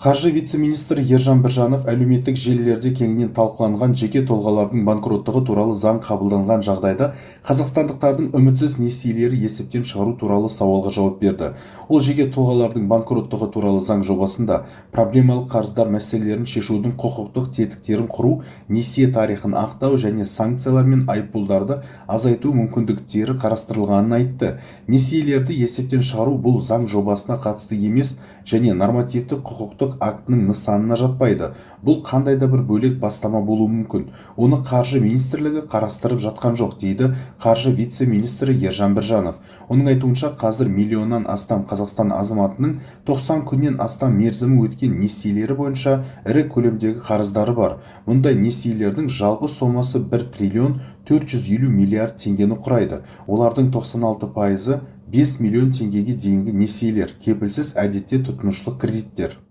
Қаржы вице-министрі Ержан Біржанов әлеуметтік желілерде кеңінен талқыланған жеке тұлғалардың банкроттығы туралы заң қабылданған жағдайда қазақстандықтардың үмітсіз несиелері есептен шығару туралы сауалға жауап берді. Ол жеке тұлғалардың банкроттығы туралы заң жобасында проблемалық қарыздар мәселелерін шешудің құқықтық тетіктерін құру, несие тарихын ақтау және санкциялар мен айыппұлдарды азайту мүмкіндіктері қарастырылғанын айтты. Несиелерді есептен шығару бұл заң жобасына қатысты емес және нормативті құқықтық актінің нысанына жатпайды. Бұл қандай да бір бөлек бастама болуы мүмкін. Оны қаржы министрлігі қарастырып жатқан жоқ, дейді қаржы вице-министрі Ержан Біржанов. Оның айтуынша қазір миллионнан астам Қазақстан азаматының 90 күннен астам мерзімі өткен несиелері бойынша ірі көлемдегі қарыздары бар. Мұндай несиелердің жалпы сомасы 1 триллион 450 миллиард теңгені құрайды. Олардың 96%-ы 5 миллион теңгеге дейінгі несиелер, кепілсіз әдетте тұтынушылық кредиттер.